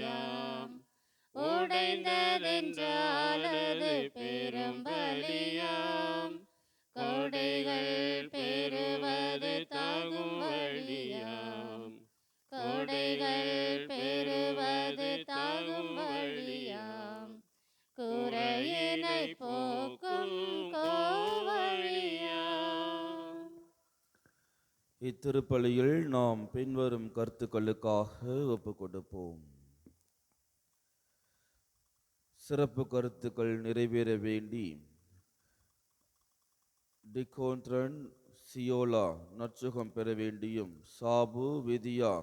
பலியாம். உடைந்ததென்றால் அது பெரும் பலியாம். கொடைகள் பெறுவது தாகும் வழியாம். கொடைகள் பெறுவது தாகும் வழியாம். குறையினை போக்கும் கோவழியாம். இத்திருப்பலியில் நாம் பின்வரும் கருத்துக்களுக்காக ஒப்பு கொடுப்போம். சிறப்பு கருத்துக்கள் நிறைவேற வேண்டி டிகோன்ட்ரன் சியோலா நற்சுகம் பெற வேண்டியும், சாபு விதியா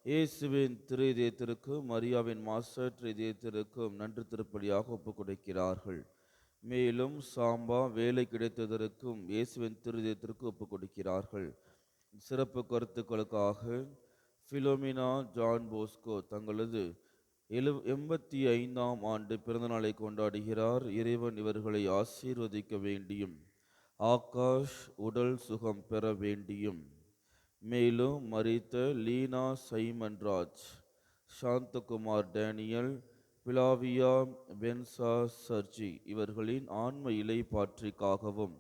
இயேசுவின் திரு இதயத்திற்கும் மரியாவின் மாசற்ற இதயத்திற்கும் நன்றி திருப்பலியாக ஒப்பு கொடுக்கிறார்கள். மேலும் சாம்பா வேலை கிடைத்ததற்கும் இயேசுவின் திரு இதயத்திற்கு ஒப்பு கொடுக்கிறார்கள். சிறப்பு கருத்துக்களுக்காக பிலோமினா ஜான் போஸ்கோ தங்களது 85ஆம் ஆண்டு பிறந்தநாளை கொண்டாடுகிறார். இறைவன் இவர்களை ஆசீர்வதிக்க வேண்டியும், ஆகாஷ் உடல் சுகம் பெற வேண்டியும், மேலும் மரித்த லீனா சைமன்ராஜ், சாந்தகுமார் டேனியல், பிலாவியா பென்சா சர்ஜி இவர்களின் ஆன்ம இலைப்பாற்றிக்காகவும்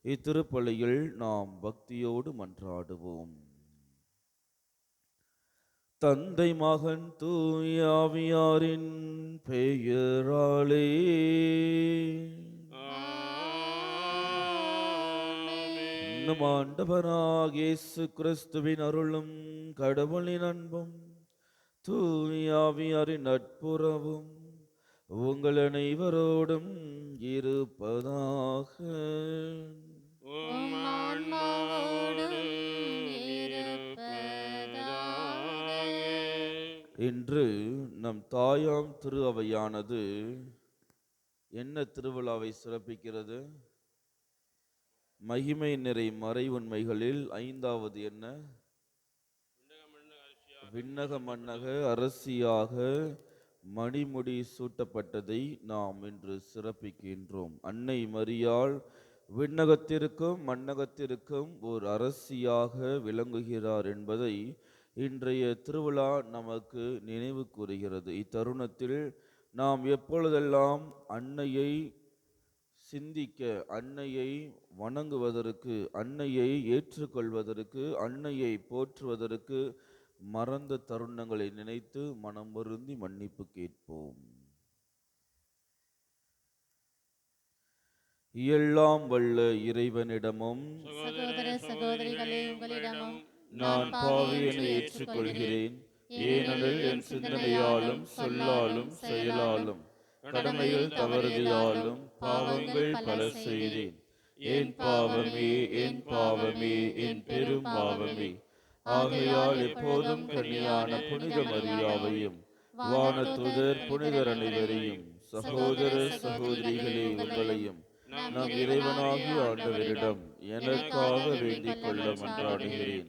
இத்திருப்பலியில் நாம் பக்தியோடு மன்றாடுவோம். தந்தை மகன் தூய ஆவியாரின் பெயராலே நம் ஆண்டவராகிய இயேசு கிறிஸ்துவின் அருளும் கடவுளின் அன்பும் தூய ஆவியாரின் நட்புறவும் உங்கள் அனைவரோடும் இருப்பதாக. இன்று நம் தாயாம் திரு அவையானது என்ன திருவிழாவை சிறப்பிக்கிறது? மகிமை நிறை மறை உண்மைகளில் 5வது என்ன? விண்ணக மன்னக அரசியாக மணிமுடி சூட்டப்பட்டதை நாம் இன்று சிறப்பிக்கின்றோம். அன்னை மரியாள் விண்ணகத்திற்கும் மன்னகத்திற்கும் ஓர் அரசியாக விளங்குகிறார் என்பதை இன்றைய திருவிழா நமக்கு நினைவு கூறுகிறது. இத்தருணத்தில் நாம் எப்பொழுதெல்லாம் அன்னையை சிந்திக்க, அன்னையை வணங்குவதற்கு, அன்னையை ஏற்றுக்கொள்வதற்கு, அன்னையை போற்றுவதற்கு மறந்த தருணங்களை நினைத்து மனம் வருந்தி மன்னிப்பு கேட்போம். எல்லாம் வல்ல இறைவனிடமும் சகோதர சகோதரிகளே உங்களிடமும் நான் பாவியனை ஏற்றுக்கொள்கிறேன். ஏனெனில் என் சிந்தனையாலும் சொல்லாலும் செயலாலும் கடமைகள் தவறுதலாலும் பாவங்கள் பல செய்தேன். என் பாவமே, என் பாவமே, என் பெரும் பாவமே. ஆகையால் எப்போதும் கன்னியான புனித மரியாவையும் வானதூதர் புனிதர் அனைவரையும் சகோதர சகோதரிகளே உங்களையும் நம் இறைவனாகிய ஆண்டவரிடம் எனக்காக வேண்டிக் கொள்ள மன்றாடுகிறேன்.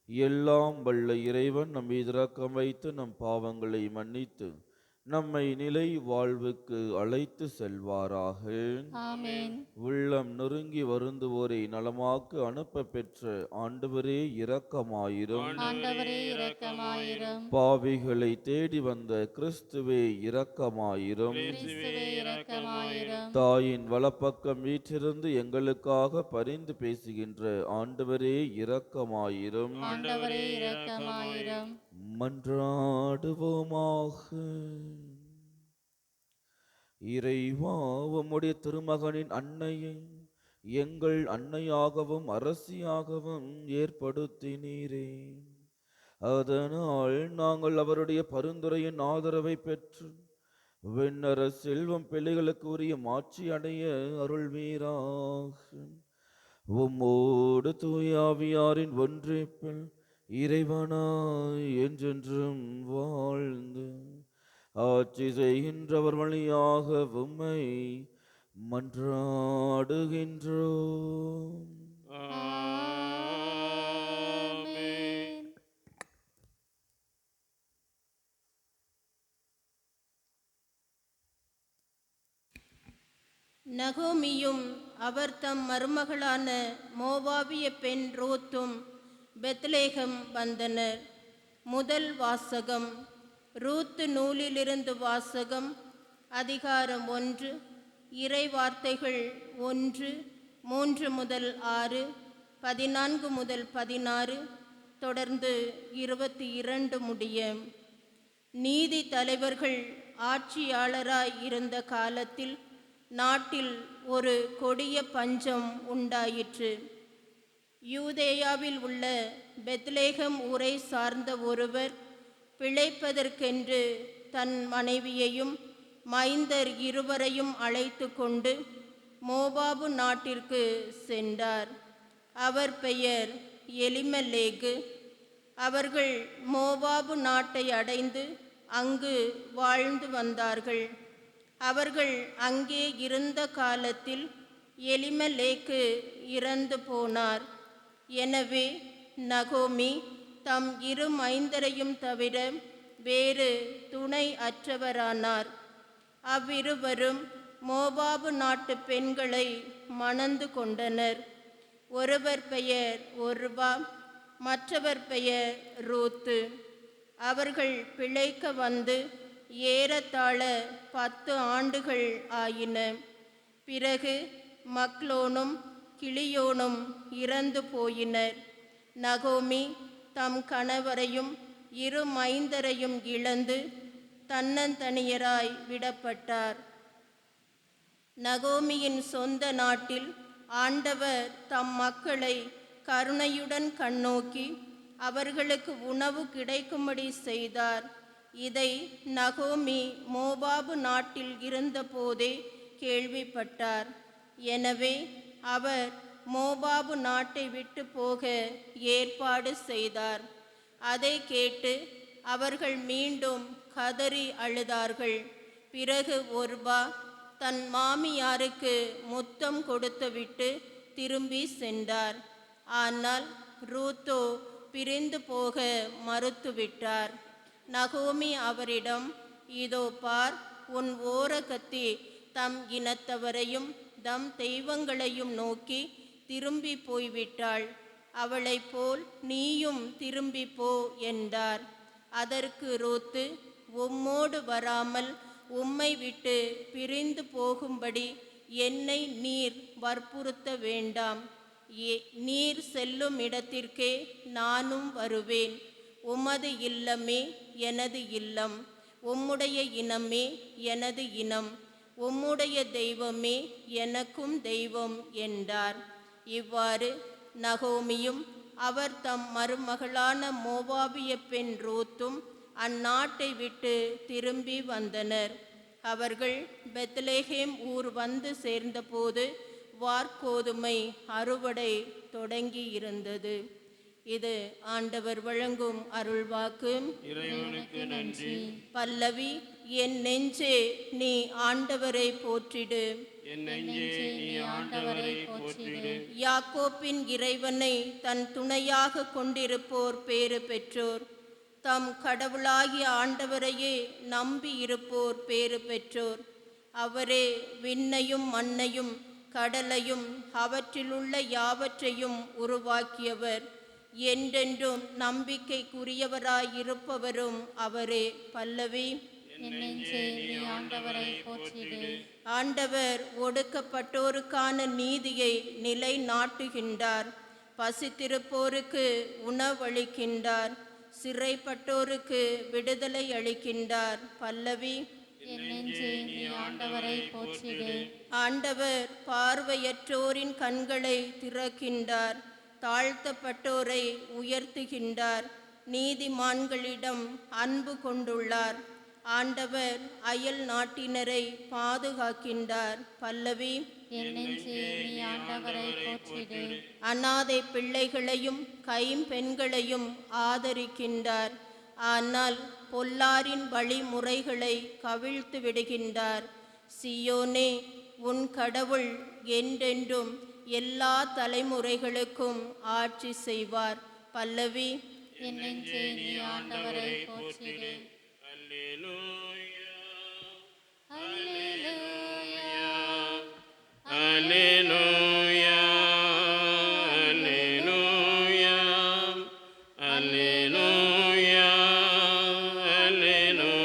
எல்லாம் வல்ல இறைவன் நம் மீது இரக்கம் வைத்து நம் பாவங்களை மன்னித்து நம்மை நிலை வாழ்வுக்கு அழைத்து செல்வாராக. ஆமென். உள்ளம் நொறுங்கி வருந்துவோரை நலமாக்கு அனுப்ப பெற்ற ஆண்டவரே இரக்கமாயிரும். ஆண்டவரே இரக்கமாயிரும். பாவிகளை தேடி வந்த கிறிஸ்துவே இரக்கமாயிரும். கிறிஸ்துவே இரக்கமாயிரும். தாயின் வலப்பக்கம் வீற்றிருந்து எங்களுக்காக பரிந்து பேசுகின்ற ஆண்டவரே இரக்கமாயிரும். ஆண்டவரே இரக்கமாயிரும். மன்றாடுவோமாக. இறைவா, உம்முடைய திருமகனின் அன்னையை எங்கள் அன்னையாகவும் அரசியாகவும் ஏற்படுத்தினீரே. அதனால் நாங்கள் அவருடைய பரிந்துரையின் ஆதரவை பெற்று விண்ணர செல்வம் பிள்ளைகளுக்கு உரிய மாட்சி அடைய அருள்வீராக. உம்மோடு தூயாவியாரின் ஒன்றிப்பில் இறைவனாய் என்றென்றும் வாழ்ந்து ஆட்சி செய்கின்றவர் வழியாக உம்மை மன்றாடுகின்றோம். ஆமென். நகோமியும் அவர் தம் மருமகளான மோவாபிய பெண் ரூத்தும் பெத்லேகம் வந்தனர். முதல் வாசகம். ரூத்து நூலிலிருந்து வாசகம். அதிகாரம் 1. இறை வார்த்தைகள் 1, 3 முதல் 6, 14 முதல் 16, தொடர்ந்து 22 முடிய. நீதி தலைவர்கள் ஆட்சியாளராய் இருந்த காலத்தில் நாட்டில் ஒரு கொடிய பஞ்சம் உண்டாயிற்று. யூதேயாவில் உள்ள பெத்லேகம் ஊரை சார்ந்த ஒருவர் பிழைப்பதற்கென்று தன் மனைவியையும் மைந்தர் இருவரையும் அழைத்து கொண்டு மோவாபு நாட்டிற்கு சென்றார். அவர் பெயர் எலிமெலேகு. அவர்கள் மோவாபு நாட்டை அடைந்து அங்கு வாழ்ந்து வந்தார்கள். அவர்கள் அங்கே இருந்த காலத்தில் எலிமெலேக்கு இறந்து போனார். எனவே நகோமி தம் 2 மைந்தரையும் தவிர வேறு துணை அற்றவரானார். அவ்விருவரும் மோவாபு நாட்டு பெண்களை மணந்து கொண்டனர். ஒருவர் பெயர் ஒர்வா, மற்றவர் பெயர் ரூத்து. அவர்கள் பிழைக்க வந்து ஏறத்தாழ 10 ஆண்டுகள் ஆயின. பிறகு மக்லோனும் கிளியோனும் இறந்து போயினர். நகோமி தம் கணவரையும் 2 மைந்தரையும் இழந்து தன்னந்தனியராய் விடப்பட்டார். நகோமியின் சொந்த நாட்டில் ஆண்டவர் தம் மக்களை கருணையுடன் கண்ணோக்கி அவர்களுக்கு உணவு கிடைக்கும்படி செய்தார். இதை நகோமி மோவாபு நாட்டில் இருந்தபோதே கேள்விப்பட்டார். எனவே அவர் மோவாபு நாட்டை விட்டு போக ஏற்பாடு செய்தார். அதை கேட்டு அவர்கள் மீண்டும் கதறி அழுதார்கள். பிறகு ஒர்வா தன் மாமியாருக்கு முத்தம் கொடுத்துவிட்டு திரும்பி சென்றார். ஆனால் ரூத்தோ பிரிந்து போக மறுத்துவிட்டார். நகோமி அவரிடம், இதோ பார், உன் ஓரகத்தி தம் இனத்தவரையும் தம் தெய்வங்களையும் நோக்கி திரும்பி போய்விட்டாள். அவளைப் போல் நீயும் திரும்பி போ என்றார். அதற்கு ரூத்து, உம்மோடு வராமல் உம்மை விட்டு பிரிந்து போகும்படி என்னை நீர் வற்புறுத்த வேண்டாம். நீர் செல்லும் இடத்திற்கே நானும் வருவேன். உமது இல்லமே எனது இல்லம், உம்முடைய இனமே எனது இனம், உம்முடைய தெய்வமே எனக்கும் தெய்வம் என்றார். இவ்வாறு நகோமியும் அவர் தம் மருமகளான மோவாபிய பெண் ரூத்தும் அந்நாட்டை விட்டு திரும்பி வந்தனர். அவர்கள் பெத்லேகேம் ஊர் வந்து சேர்ந்தபோது வார்கோதுமை அறுவடை தொடங்கி இருந்தது. இது ஆண்டவர் வழங்கும் அருள்வாக்கு. இறைவனுக்கு நன்றி. பல்லவி. என் நெஞ்சே நீ ஆண்டவரை போற்றிடு. என் நெஞ்சே நீ ஆண்டவரை போற்றிடு. யாக்கோப்பின் இறைவனை தன் துணையாக கொண்டிருப்போர் பேறு பெற்றோர். தம் கடவுளாகிய ஆண்டவரையே நம்பி இருப்போர் பேறு பெற்றோர். அவரே விண்ணையும் மண்ணையும் கடலையும் அவற்றிலுள்ள யாவற்றையும் உருவாக்கியவர். என்றென்றும் நம்பிக்கைக்குரியவராயிருப்பவரும் அவரே. பல்லவி. என் நெஞ்சே நீ ஆண்டவரை போற்றிடு. ஆண்டவர் ஒடுக்கப்பட்டோருக்கான நீதியை நிலைநாட்டுகின்றார். பசித்திருப்போருக்கு உணவளிக்கின்றார். சிறைப்பட்டோருக்கு விடுதலை அளிக்கின்றார். பல்லவி. என் நெஞ்சே நீ ஆண்டவரை போற்றிடு. ஆண்டவர் பார்வையற்றோரின் கண்களை திறக்கின்றார். தாழ்த்தப்பட்டோரை உயர்த்துகின்றார். நீதிமான்களிடம் அன்பு கொண்டுள்ளார். ஆண்டவர் அயல் நாட்டினரை பாதுகாக்கின்றார். பல்லவி. என் நெஞ்சே நீ ஆண்டவரை போற்றிடு. அனாதை பிள்ளைகளையும் கைம்பெண்களையும் ஆதரிக்கின்றார். ஆனால் பொல்லாரின் வழிமுறைகளை கவிழ்த்து விடுகின்றார். சியோனே, உன் கடவுள் என்றென்றும் எல்லா தலைமுறைகளுக்கும் ஆட்சி செய்வார். பல்லவி. என் நெஞ்சே நீ ஆண்டவரை போற்றிடு. அல்லேலூயா, அல்லேலூயா, அல்லேலூயா, அல்லேலூயா, அல்லேலூயா, அல்லேலூயா.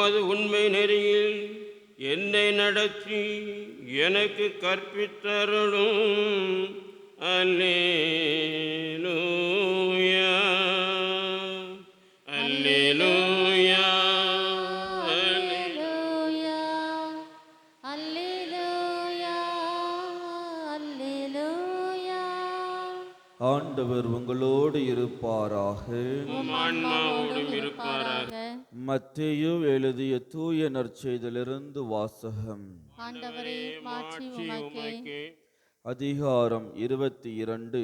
உமது உண்மை நெறியில் என்னை நடத்தி எனக்கு கற்பித்தருளும். அல்லேலூயா அல்லேலூயா அல்லேலூயா அல்லேலூயா அல்லேலூயா. ஆண்டவர் உங்களோடு இருப்பாராக. உம் ஆன்மாவோடும் இருப்பாராக. மத்தேயு எழுதிய தூய நற்செய்தியிலிருந்து வாசகம். ஆண்டவரே மாட்சி உமக்கே. அதிகாரம் 22.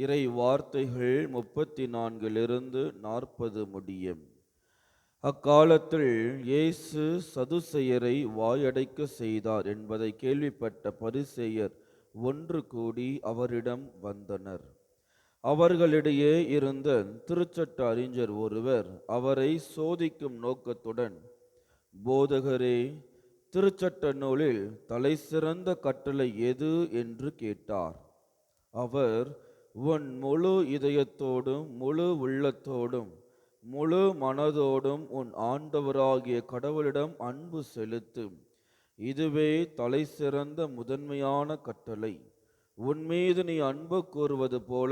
இறை வார்த்தைகள் 34 40 முடியும். அக்காலத்தில் இயேசு சதுசேயரை வாயடைக்க செய்தார் என்பதை கேள்விப்பட்ட பரிசேயர் ஒன்று கூடி அவரிடம் வந்தனர். அவர்களிடையே இருந்த திருச்சட்ட அறிஞர் ஒருவர் அவரை சோதிக்கும் நோக்கத்துடன், போதகரே, திருச்சட்ட நூலில் தலைசிறந்த கட்டளை எது என்று கேட்டார். அவர், உன் முழு இதயத்தோடும் முழு உள்ளத்தோடும் முழு மனதோடும் உன் ஆண்டவராகிய கடவுளிடம் அன்பு செலுத்து, இதுவே தலைசிறந்த முதன்மையான கட்டளை. உன் மீது நீ அன்பு கூறுவது போல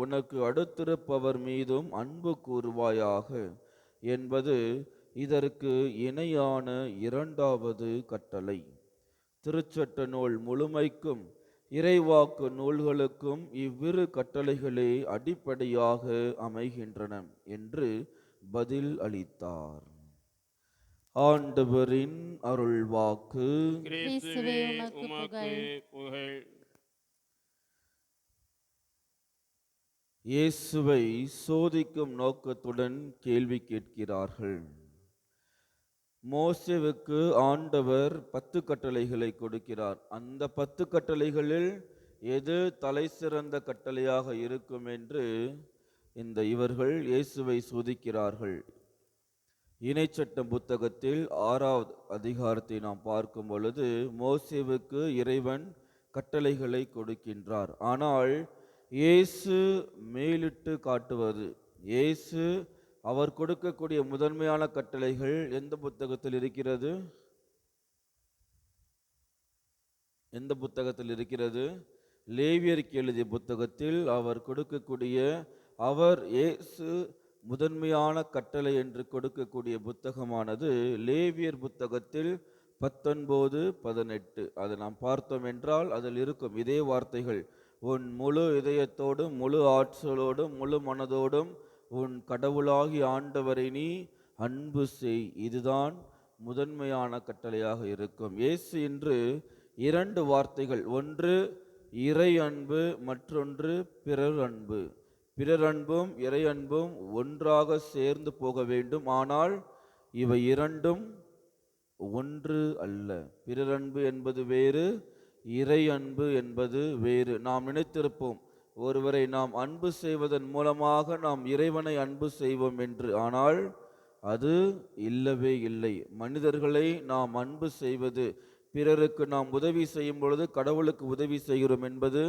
உனக்கு அடுத்திருப்பவர் மீதும் அன்பு கூறுவாயாக என்பது இதற்கு இணையான இரண்டாவது கட்டளை. திருச்சட்ட நூல் முழுமைக்கும் இறைவாக்கு நூல்களுக்கும் இவ்விரு கட்டளைகளே அடிப்படையாக அமைகின்றன என்று பதில் அளித்தார். ஆண்டவரின் அருள்வாக்கு. கிறிஸ்துவே உமக்கு புகழ். இயேசுவை சோதிக்கும் நோக்கத்துடன் கேள்வி கேட்கிறார்கள். மோசேவுக்கு ஆண்டவர் 10 கட்டளைகளை கொடுக்கிறார். அந்த 10 கட்டளைகளில் எது தலை சிறந்த கட்டளையாக இருக்கும் என்று இவர்கள் இயேசுவை சோதிக்கிறார்கள். இணைச்சட்டம் புத்தகத்தில் 6வது அதிகாரத்தை நாம் பார்க்கும் பொழுது மோசேவுக்கு இறைவன் கட்டளைகளை கொடுக்கின்றார். ஆனால் இயேசு மேலிட்டு காட்டுவது, இயேசு அவர் கொடுக்கக்கூடிய முதன்மையான கட்டளைகள் எந்த புத்தகத்தில் இருக்கிறது? எந்த புத்தகத்தில் இருக்கிறது? லேவியருக்கு எழுதிய புத்தகத்தில் அவர் கொடுக்கக்கூடிய, அவர் இயேசு முதன்மையான கட்டளை என்று கொடுக்கக்கூடிய புத்தகமானது லேவியர் புத்தகத்தில் 19-18. அதை நாம் பார்த்தோம் என்றால் அதில் இருக்கும் இதே வார்த்தைகள். உன் முழு இதயத்தோடும் முழு ஆற்றலோடும் முழு மனதோடும் உன் கடவுளாகி ஆண்டவரை நீ அன்பு செய், இதுதான் முதன்மையான கட்டளையாக இருக்கும். இயேசு இன்று 2 வார்த்தைகள், ஒன்று இறை அன்பு, மற்றொன்று பிறர் அன்பு. பிறர் அன்பும் இறை அன்பும் ஒன்றாக சேர்ந்து போக வேண்டும். ஆனால் இவை இரண்டும் ஒன்று அல்ல. பிறர் அன்பு என்பது வேறு, இறை அன்பு என்பது வேறு. நாம் நினைத்திருப்போம் ஒருவரை நாம் அன்பு செய்வதன் மூலமாக நாம் இறைவனை அன்பு செய்வோம் என்று. ஆனால் அது இல்லவே இல்லை. மனிதர்களை நாம் அன்பு செய்வது, பிறருக்கு நாம் உதவி செய்யும் பொழுது கடவுளுக்கு உதவி செய்கிறோம் என்பது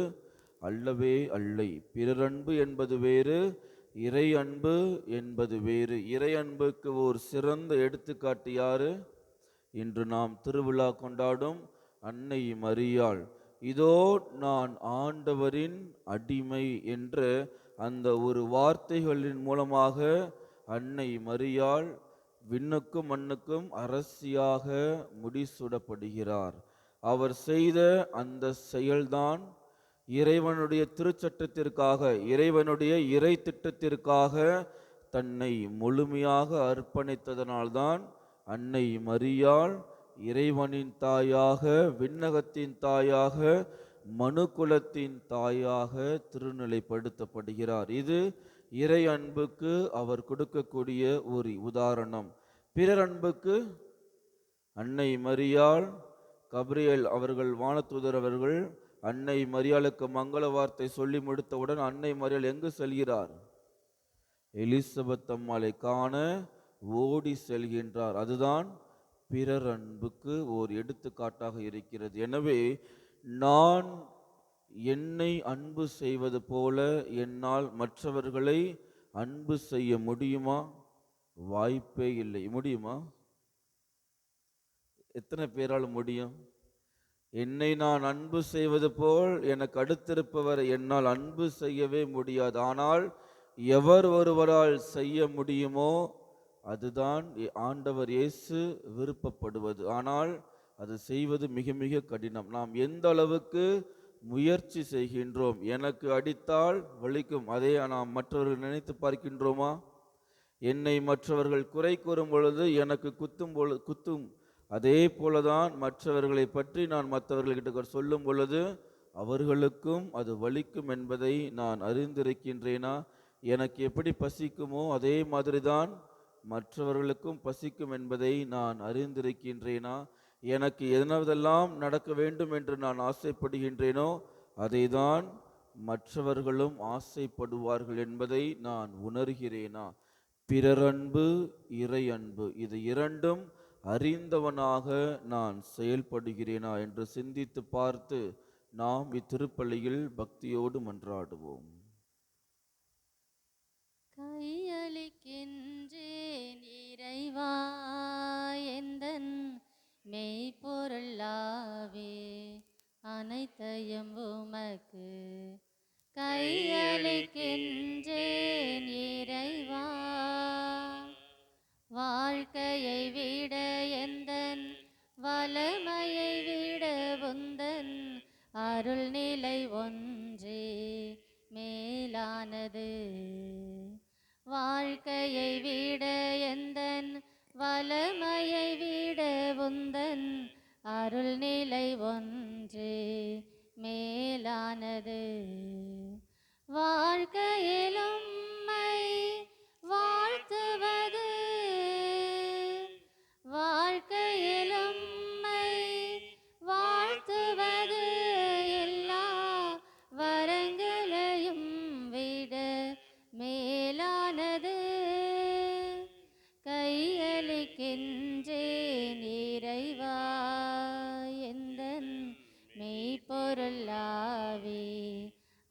அல்லவே அல்லை. பிறர் அன்பு என்பது வேறு, இறை அன்பு என்பது வேறு. இறை அன்புக்கு ஒரு சிறந்த எடுத்துக்காட்டு யாரு? இன்று நாம் திருவிழா கொண்டாடும் அன்னை மரியாள். இதோ நான் ஆண்டவரின் அடிமை என்ற அந்த ஒரு வார்த்தைகளின் மூலமாக அன்னை மரியாள் விண்ணுக்கும் மண்ணுக்கும் அரசியாக முடிசூடப்படுகிறார். அவர் செய்த அந்த செயல்தான் இறைவனுடைய திருச்சட்டத்திற்காக, இறைவனுடைய இறை திட்டத்திற்காக தன்னை முழுமையாக அர்ப்பணித்ததனால்தான் அன்னை மரியாள் இறைவனின் தாயாக, விண்ணகத்தின் தாயாக, மனுக்குலத்தின் தாயாக திருநிலைப்படுத்தப்படுகிறார். இது இறை அன்புக்கு அவர் கொடுக்கக்கூடிய ஒரு உதாரணம். பிறர் அன்புக்கு அன்னை மரியாள், கபிரியேல் அவர்கள், வானதூதர் அவர்கள் அன்னை மரியாளுக்கு மங்கள வார்த்தை சொல்லி முடித்தவுடன் அன்னை மரியாள் எங்கு செல்கிறார்? எலிசபெத் அம்மாளை காண ஓடி செல்கின்றார். அதுதான் பிறர் அன்புக்கு ஓர் எடுத்துக்காட்டாக இருக்கிறது. எனவே நான் என்னை அன்பு செய்வது போல என்னால் மற்றவர்களை அன்பு செய்ய முடியுமா? வாய்ப்பே இல்லை. முடியுமா? எத்தனை பேரால் முடியும்? என்னை நான் அன்பு செய்வது போல் எனக்கு அடுத்திருப்பவர் என்னால் அன்பு செய்யவே முடியாது. ஆனால் எவர் ஒருவரால் செய்ய முடியுமோ அதுதான் ஆண்டவர் இயேசு விருப்பப்படுவது. ஆனால் அது செய்வது மிக மிக கடினம். நாம் எந்த அளவுக்கு முயற்சி செய்கின்றோம்? எனக்கு அடித்தால் வலிக்கும், அதே நாம் மற்றவர்கள் நினைத்து பார்க்கின்றோமா? என்னை மற்றவர்கள் குறை கூறும் பொழுது எனக்கு குத்தும், அதே போலதான் மற்றவர்களை பற்றி நான் மற்றவர்கள்கிட்ட சொல்லும் பொழுது அவர்களுக்கும் அது வலிக்கும் என்பதை நான் அறிந்திருக்கின்றேனா? எனக்கு எப்படி பசிக்குமோ அதே மாதிரி தான் மற்றவர்களுக்கும் பசிக்கும் என்பதை நான் அறிந்திருக்கின்றேனா? எனக்கு எதனதெல்லாம் நடக்க வேண்டும் என்று நான் ஆசைப்படுகின்றேனோ அதை தான் மற்றவர்களும் ஆசைப்படுவார்கள் என்பதை நான் உணர்கிறேனா? பிறரன்பு, இறை அன்பு, இது இரண்டும் அறிந்தவனாக நான் செயல்படுகிறேனா என்று சிந்தித்து பார்த்து நாம் இத்திருப்பலியில் பக்தியோடு மன்றாடுவோம். கையளிக்கின்றேன் இறைவா எந்தன் மெய்ப்பொருளாவே, அனைத்தையும் உமக்கு கையளிக்கின்றேன் இறைவா. வாழ்க்கையை விட எந்தன் வளமையை விட உந்தன் அருள்நிலை ஒன்றே மேலானது. வாழ்க்கையை விட எந்தன் வளமையை விட உந்தன் அருள்நிலை ஒன்றே மேலானது. வாழ்க்கையில் உம்மை வாழ்த்துவது, வாழ்க்கையில் உம்மை வாழ்த்துவது எல்லா வரங்களையும் விட மேலானது. கையளிக்கின்றேன் இறைவா எந்தன் மெய்ப்பொருளாவே,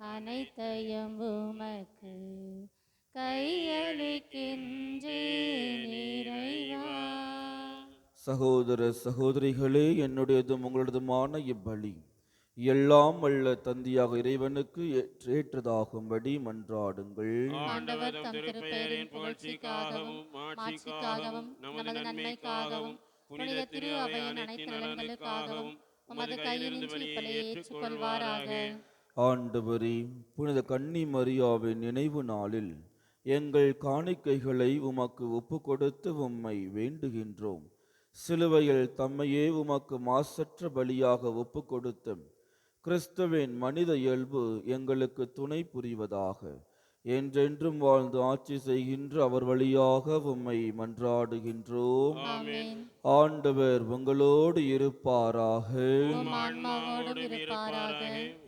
அனைத்தையும் உமக்கு கையளிக்கின்றேன் இறைவா. சகோதர சகோதரிகளே, என்னுடையதும் உங்களதுமான இப்பலி எல்லாம் வல்ல தந்தையாக இறைவனுக்கு ஏற்றதாகும்படி மன்றாடுங்கள். ஆண்டவர் தம் திருப்பெயரின் புகழ்ச்சிக்காகவும் மாட்சிக்காகவும் நமது நன்மைக்காகவும் புனித திரு அவையின் அனைத்து நலன்களுக்காகவும் உமது கையினின்று இப்பலியை ஏற்றுக்கொள்வாராக. ஆண்டவரே, புனித கன்னி மரியாவின் நினைவு நாளில் எங்கள் காணிக்கைகளை உமக்கு ஒப்பு கொடுத்து உம்மை வேண்டுகின்றோம். சிலுவையில் தம்மையே உமக்கு மாசற்ற பலியாக ஒப்பு கொடுத்து கிறிஸ்துவின் மனித இயல்பு எங்களுக்கு துணை புரிவதாக. என்றென்றும் வாழ்ந்து ஆட்சி செய்கின்ற அவர் வழியாக உம்மை மன்றாடுகின்றோம். ஆமென். ஆண்டவர் உங்களோடு இருப்பாராக. உம் ஆன்மாவோடும் இருப்பாராக.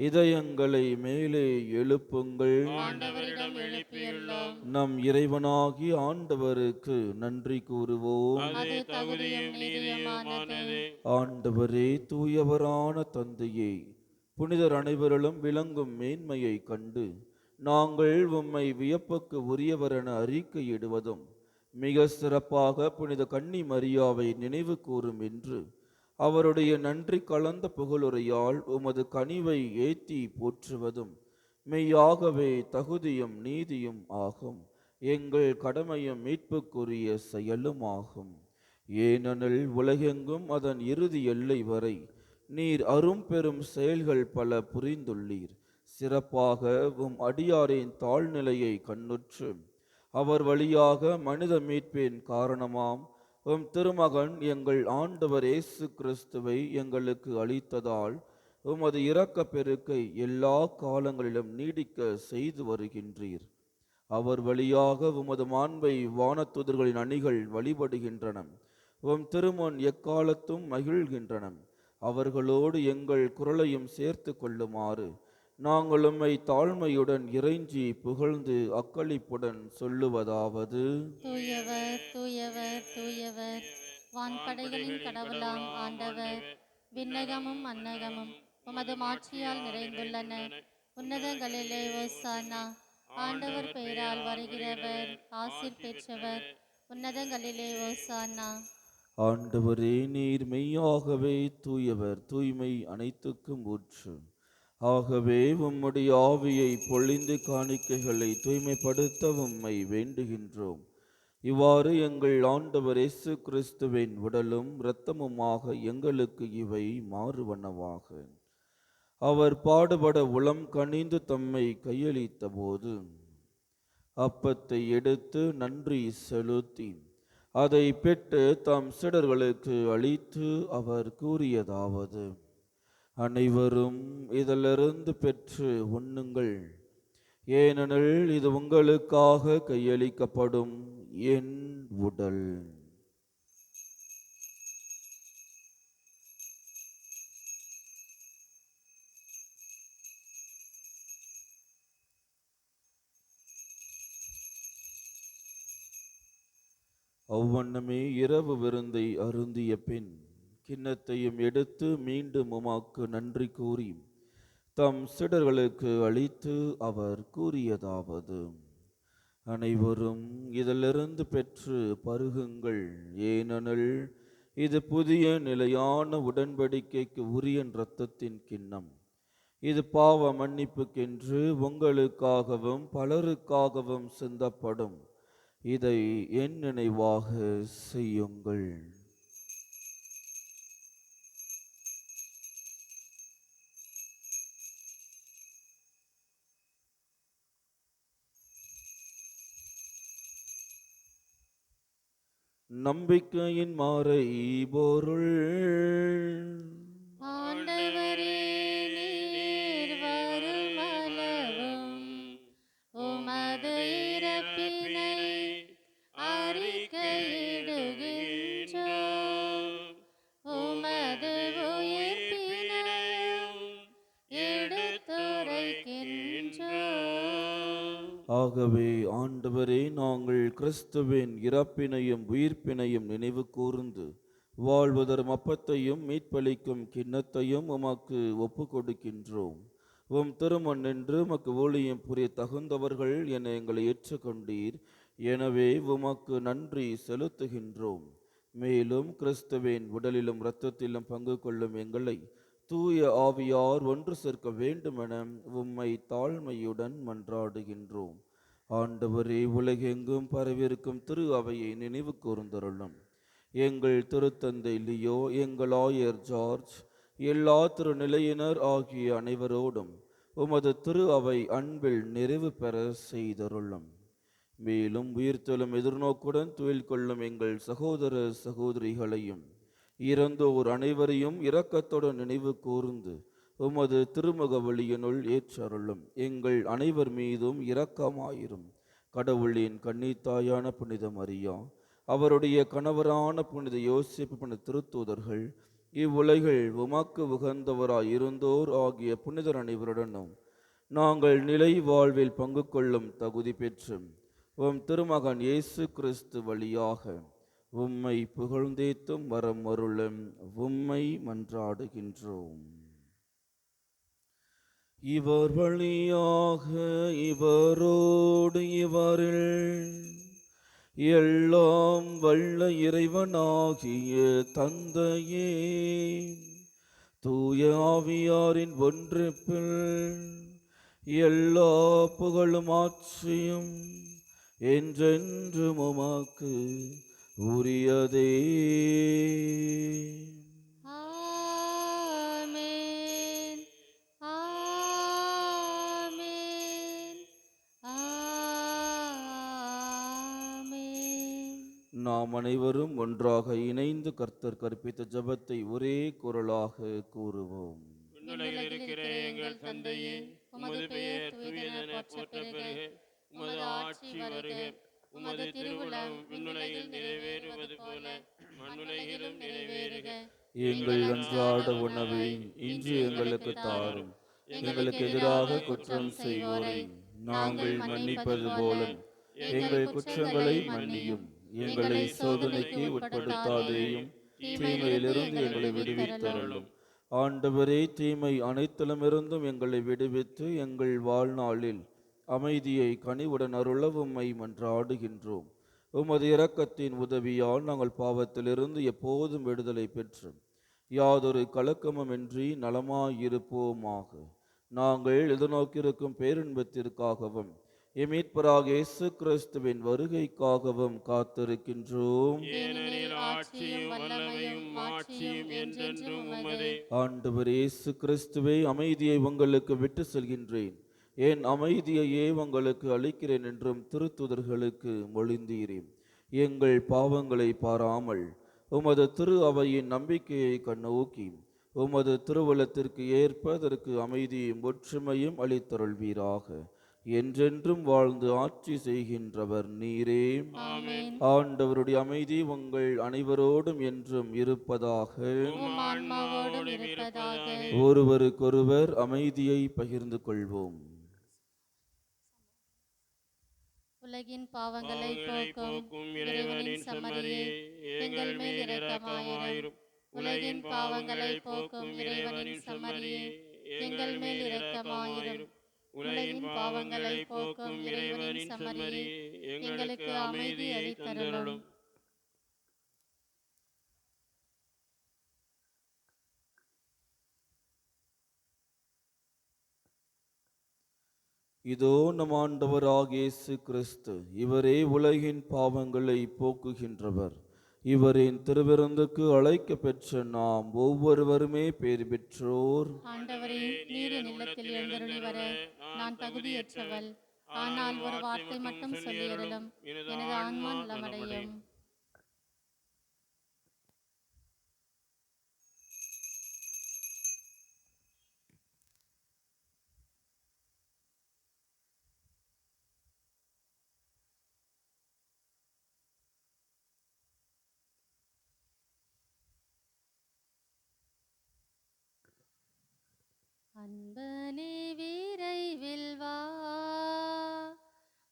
இதயங்களை மேலே எழுப்புங்கள். ஆண்டவரிடம் எழுப்பியுள்ளோம். நம் இறைவனாகி ஆண்டவருக்கு நன்றி கூறுவோம். அது தகுதியும் நீதியுமானது. ஆண்டவரே, தூயவரான தந்தையே, புனிதர் அனைவரிலும் விளங்கும் மேன்மையை கண்டு நாங்கள் உம்மை வியப்புக்கு உரியவர் என அறிக்கையிடுவதும், மிக சிறப்பாக புனித கன்னி மரியாவை நினைவு கூறும் என்று அவருடைய நன்றி கலந்த புகழுரையால் உமது கனிவை ஏத்தி போற்றுவதும் மெய்யாகவே தகுதியும் நீதியும் ஆகும். எங்கள் கடமையும் மீட்புக்குரிய செயலும் ஆகும். ஏனெனில் உலகெங்கும் அதன் இறுதி எல்லை வரை நீர் அரும்பெரும் செயல்கள் பல புரிந்துள்ளீர். சிறப்பாக உம் அடியாரின் தாழ்நிலையை கண்ணுற்று அவர் வழியாக மனித மீட்பின் காரணமாம் உம் திருமகன் எங்கள் ஆண்டவர் இயேசு கிறிஸ்துவை எங்களுக்கு அளித்ததால் உமது இரக்க பெருக்கை எல்லா காலங்களிலும் நீடிக்க செய்து வருகின்றீர். அவர் வழியாக உமது மாண்பை வானத்துதர்களின் அணிகள் வழிபடுகின்றன. உம் திருமுன் எக்காலத்தும் மகிழ்கின்றன. அவர்களோடு எங்கள் குரலையும் சேர்த்து கொள்ளுமாறு நாங்கள் உம்மை தாழ்மையுடன் இறைஞ்சி புகழ்ந்து அக்களிப்புடன் சொல்லுவதாவது: தூயவர் தூயவர் தூயவர், வான்படைகளின் கடவுளாம் ஆண்டவர். விண்ணகமும் மன்னகமும் உமது மாட்சியால் நிறைந்துள்ளன. உன்னதங்களிலே ஓசானா. ஆண்டவர் பெயரால் வருகிறவர் ஆசீர் பெற்றவர். உன்னதங்களிலே ஓசானா. ஆண்டவரே, நீர் மெய்யாகவே தூயவர், தூய்மை அனைத்துக்கும் ஊற்று. ஆகவே உம்முடைய ஆவியை பொழிந்து காணிக்கைகளை தூய்மைப்படுத்த உம்மை வேண்டுகின்றோம். இவ்வாறு எங்கள் ஆண்டவர் இயேசு கிறிஸ்துவின் உடலும் இரத்தமுமாக எங்களுக்கு இவை மாறுவனவாக. அவர் பாடுபட உளம் கனிந்து தம்மை கையளித்த போது அப்பத்தை எடுத்து நன்றி செலுத்தி அதை பெற்று தம் சீடர்களுக்கு அளித்து அவர் கூறியதாவது: அனைவரும் இதிலிருந்து பெற்று உண்ணுங்கள், ஏனெனில் இது உங்களுக்காக கையளிக்கப்படும் என் உடல். அவ்வண்ணமே இரவு விருந்தை அருந்திய பின் கிண்ணத்தையும் எடுத்து மீண்டும் உமக்கு நன்றி கூறி தம் சீடர்களுக்கு அளித்து அவர் கூறியதாவது: அனைவரும் இதிலிருந்து பெற்று பருகுங்கள், ஏனெனில் இது புதிய நிலையான உடன்படிக்கைக்கு உரிய இரத்தத்தின் கிண்ணம். இது பாவ மன்னிப்புக்கென்று உங்களுக்காகவும் பலருக்காகவும் சிந்தப்படும். இதை என் நினைவாக செய்யுங்கள். நம்பிக்கையின் மாறை பொருள். ஆண்டவரே, நீர் வருமளவும் உமது இறப்பினை அறிக்கையிடுகின்றோம், உமது உயிர்ப்பினையும் எடுத்துரைக்கின்றோம். ஆகவே ஆண்டவரே, நாங்கள் கிறிஸ்துவின் இறப்பினையும் உயிர்ப்பினையும் நினைவு கூர்ந்து வாழ்வதரும் அப்பத்தையும் மீட்பளிக்கும் கிண்ணத்தையும் உமக்கு ஒப்பு கொடுக்கின்றோம். உம் திருமண் நின்று உமக்கு ஊழியம் புரிய தகுந்தவர்கள் என எங்களை ஏற்றுக்கொண்டீர். எனவே உமக்கு நன்றி செலுத்துகின்றோம். மேலும் கிறிஸ்துவின் உடலிலும் இரத்தத்திலும் பங்கு கொள்ளும் எங்களை தூய ஆவியார் ஒன்று சேர்க்க வேண்டுமென உம்மை தாழ்மையுடன் மன்றாடுகின்றோம். ஆண்டவரே, உலகெங்கும் பரவிருக்கும் திரு அவையை நினைவு கூர்ந்தருளும். எங்கள் திருத்தந்தை லியோ, எங்கள் ஆயர் ஜார்ஜ், எல்லா திருநிலையினர் ஆகிய அனைவரோடும் உமது திரு அவை அன்பில் நிறைவு பெற செய்தருளும். மேலும் உயிர்த்தெழும் எதிர்நோக்குடன் துயில் கொள்ளும் எங்கள் சகோதர சகோதரிகளையும் இறந்தோர் அனைவரையும் இரக்கத்துடன் நினைவு கூர்ந்து உமது திருமுக வழியினுள் ஏற்றருளும். எங்கள் அனைவர் மீதும் இரக்கமாயிரும். கடவுளின் கன்னித்தாயான புனித மரியா, அவருடைய கணவரான புனித யோசேப்பு, புனித திருத்தூதர்கள், இவ்வுலகில் உமக்கு உகந்தவராய் இருந்தோர் ஆகிய புனிதர் அனைவருடனும் நாங்கள் நிலை வாழ்வில் பங்கு கொள்ளும் தகுதி பெற்று உம் திருமகன் இயேசு கிறிஸ்து வழியாக உம்மை புகழ்ந்தேத்தும் வரம் அருளும் உம்மை மன்றாடுகின்றோம். இவர் வழியாக இவரோடு இவரில் எல்லாம் வல்ல இறைவனாகிய தந்தையே, தூய ஆவியாரின் ஒன்றிப்பில் எல்லா புகழும் ஆட்சியும் என்றென்றும் உமக்கு உரியதே. ஆமென், ஆமென், ஆமென். நாம் அனைவரும் ஒன்றாக இணைந்து கர்த்தர் கற்பித்த ஜெபத்தை ஒரே குரலாக கூறுவோம். விண்ணுலகில் இருக்கிற எங்கள் தந்தையே, உமது பெயர் தூயதென போற்ற பெறுக. உமது ஆட்சி வருக. உமது திருவுளம் விண்ணுலகில் நிறைவேறுவது போல மண்ணுலகிலும் நிறைவேறுக. எங்கள் அன்றாட உணவை இன்று எங்களுக்கு தாரும். எங்களுக்கு எதிராக குற்றம் செய்வோரை நாங்கள் மன்னிப்பது போல எங்கள் குற்றங்களை மன்னியும். எங்களை சோதனைக்கு உட்படுத்தாதேயும், தீமையிலிருந்து எங்களை விடுவித்தருளும். ஆண்டவரே, தீமை அனைத்திலுமிருந்தும் எங்களை விடுவித்து எங்கள் வாழ்நாளில் அமைதியை கனிவுடன் அருள உம்மை மன்றாடுகின்றோம். உமது இரக்கத்தின் உதவியால் நாங்கள் பாவத்திலிருந்து எப்போதும் விடுதலை பெற்று யாதொரு கலக்கமுமின்றி நலமாயிருப்போமாக. நாங்கள் எதிர்நோக்கியிருக்கும் பேரின்பத்திற்காகவும் எமீட்பராக இயேசு கிறிஸ்துவின் வருகைக்காகவும் காத்திருக்கின்றோம். ஏனெனில் ஆட்சியும் வல்லமையும் மாட்சியும் என்றென்றும் உமதே. ஆண்டவர் இயேசு கிறிஸ்துவே, அமைதியை உங்களுக்கு விட்டு செல்கின்றேன், என் அமைதியையே உங்களுக்கு அளிக்கிறேன் என்றும் திருத்துதர்களுக்கு மொழிந்தீரேன். எங்கள் பாவங்களை பாராமல் உமது திரு அவையின் நம்பிக்கையை கண்ணோக்கி உமது திருவுளத்திற்கு ஏற்ப அதற்கு அமைதியும் ஒற்றுமையும் அளித்தருள்வீராக. என்றென்றும் வாழ்ந்து ஆட்சி செய்கின்றவர் நீரே. ஆமென். ஆண்டவருடைய அமைதி உங்கள் அனைவரோடும் என்றும் இருப்பதாக. உம் ஆன்மாவோடும் இருப்பதாக. ஒருவருக்கொருவர் அமைதியை பகிர்ந்து கொள்வோம். உலகின் பாவங்களை போக்கும் இறைவனின் செம்மறியே, எங்கள் மேல் இரக்கமாயிரும். உலகின் பாவங்களை போக்கும் இறைவனின் செம்மறியே, எங்கள் மேல் இரக்கமாயிரும். உலகின் பாவங்களை போக்கும் இறைவனின் செம்மறியே, எங்களுக்கு அமைதி அளித்தருளும். இதோ நம் ஆண்டவராகிய இயேசு கிறிஸ்து, இவரே உலகின் பாவங்களை போக்குகின்றவர். இவரின் திருவிருந்துக்கு அழைக்க பெற்ற நாம் ஒவ்வொருவருமே பேறு பெற்றோர். ஆண்டவரே, நீர் என் இல்லத்தில் எழுந்தருளி வர நான் தகுதியற்றவள். ஆனால் ஒரு வார்த்தை மட்டும் சொல்லியருளும், எனது ஆன்மா நலமடையும். அன்பனே விரைவில் வா,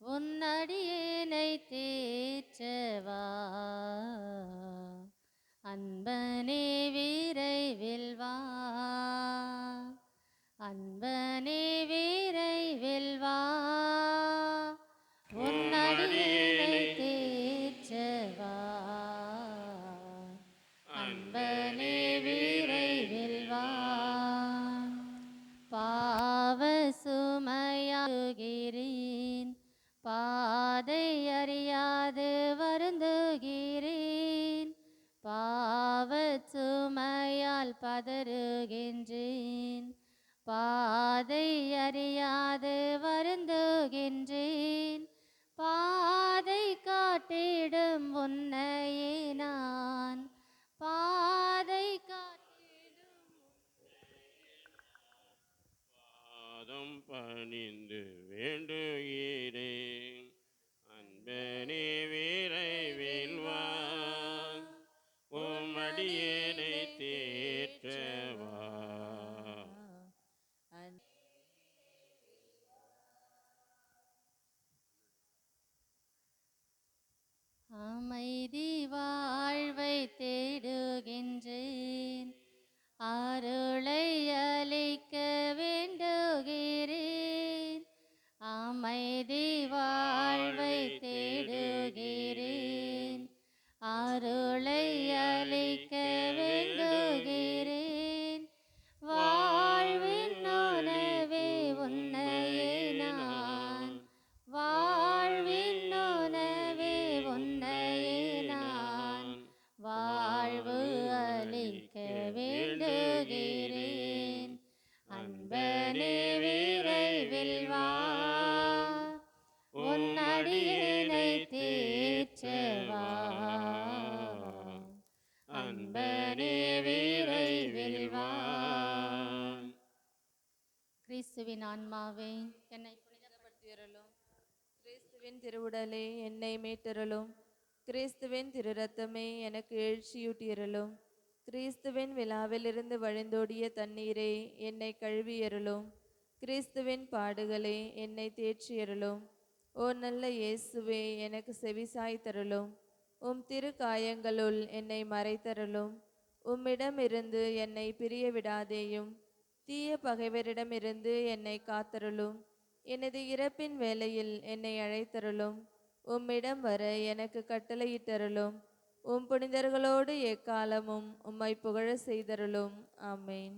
உன் அடியேனை தேற்றவா. அன்பனே விரைவில் வா, அன்பனே விரைவில் வா, உன் அடியேனை தேற்றவா. அன்பனே விரைவில் வா. பாவ சுமையாகிறேன், பாதை அறியாது வருந்துகிறேன். பாவ சுமையால் பதறுகின்றேன், பாதை அறியாது வருந்துகின்றேன். பாதை காட்டிடும் உன்னையே நான், பாதை பாதம் பணிந்து வேண்டுகிறேன். அன்பனே விரைவில் வா, உம் அடியேனை தேற்றவா. அமைதி வாழ்வை தேடுகின்றேன், அருளை அளிக்க வேண்டுகிறேன். அமைதி வாழ்வை தேடுகிறேன், அருளை அளிக்க வேண்டுகிறேன். வாழ்வின் உணவே உன்னையே நான், வாழ்வின் உணவே உன்னையே நான், வாழ்வு அளிக்க வேண்டுகிறேன். அன்பனே விரைவில் வா, உன் அடியேனை தேற்றவா. அன்பனே விரைவில் வா. கிறிஸ்துவின் ஆன்மாவே, என்னை புனிதப்படுத்தியருளும். கிறிஸ்துவின் திருவுடலே என்னை மீட்டருளும். கிறிஸ்துவின் திரு ரத்தமே எனக்கு எழுச்சியூட்டியருளும். கிறிஸ்துவின் விழாவிலிருந்து வழிந்தோடிய தண்ணீரே என்னை கழுவியருளும். கிறிஸ்துவின் பாடுகளே என்னை தேற்றியருளும். ஓ நல்ல இயேசுவே, எனக்கு செவிசாய் தருளும். உம் திரு காயங்களுள் என்னை மறைத்தருளும். உம்மிடமிருந்து என்னை பிரிய விடாதேயும். தீய பகைவரிடமிருந்து என்னை காத்தருளும். எனது இறப்பின் வேளையில் என்னை அழைத்தருளும். உம்மிடம் வர எனக்கு கட்டளையிட்டருளும். உம் புனிதர்களோடு எக்காலமும் உம்மை புகழ செய்தருளும். ஆமென்.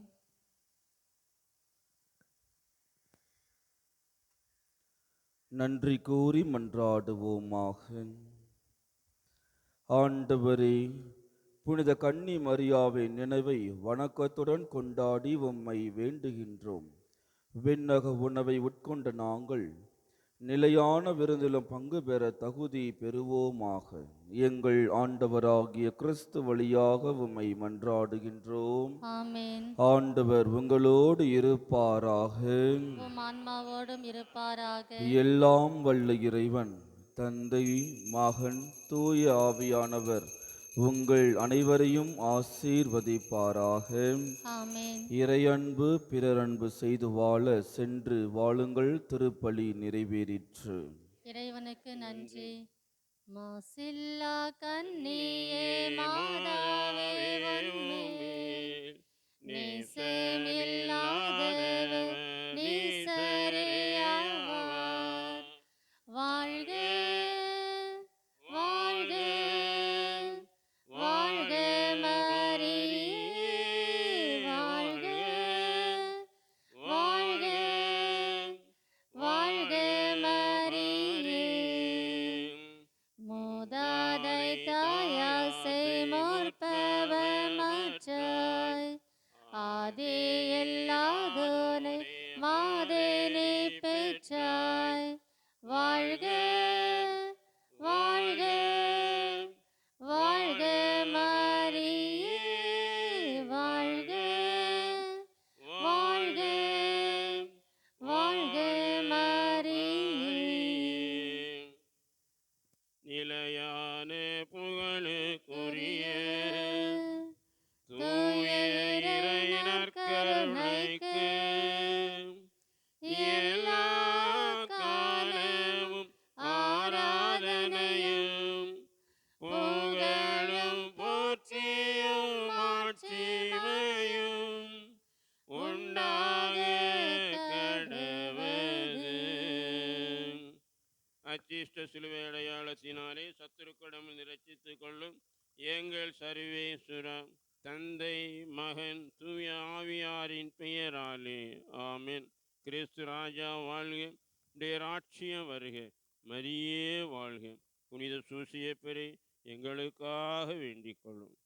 நன்றி கூறி மன்றாடுவோமாக. ஆண்டவரே, புனித கன்னி மரியாவின் நினைவை வணக்கத்துடன் கொண்டாடி உம்மை வேண்டுகின்றோம். விண்ணக உணவை உட்கொண்ட நாங்கள் நிலையான விருந்திலும் பங்கு பெற தகுதி பெறுவோமாக. எங்கள் ஆண்டவராகிய கிறிஸ்து வழியாக உம்மை மன்றாடுகின்றோம். ஆமென். ஆண்டவர் உங்களோடு இருப்பாராக. உம் ஆன்மாவோடும் இருப்பாராக. எல்லாம் வல்ல இறைவன் தந்தை, மகன், தூய ஆவியானவர் உங்கள் அனைவரையும் ஆசீர்வதிப்பாராக. ஆமென். இறையன்பு பிறரன்பு செய்து வாழ சென்று வாழுங்கள். திருப்பலி நிறைவேறிற்று. இறைவனுக்கு நன்றி. மாசில்லா கன்னியே மாதாவே உன்மேல் நேசமில்லாதவர் நேசரேயாவார். வாழ்க வாழ்க வாழ்க மரியே, வாழ்க வாழ்க வாழ்க மரியே. மூதாதை தாயாசை முற்பவமற்றாய் ஆதி எல்லாதோனை மாதேனை பெற்றாய். வாழ்க வாழ்க வாழ்க மரியே, வாழ்க வாழ்க வாழ்க மரியே. நிலையான புகழுக்குரிய தூய இறையினர் கருணைக்கு எல்லா காலமும் ஆராதனையும் புகழும் போற்றியும் மாட்சிமையும் உண்டாக கடவது. அச்சிஷ்ட சிலுவை அடையாளத்தினாலே சத்துருக்களிடம் ரட்சித்துக் கொள்ளும் எங்கள் சர்வேஸ்வரா, தந்தை, மகன், தூய ஆவியாரின் பெயராலே ஆமென். கிறிஸ்து ராஜா வாழ்க. உடைய ராட்சியம் வருக. மரியே வாழ்க. புனித சூசியப்பரே எங்களுக்காக வேண்டிக் கொள்ளும்.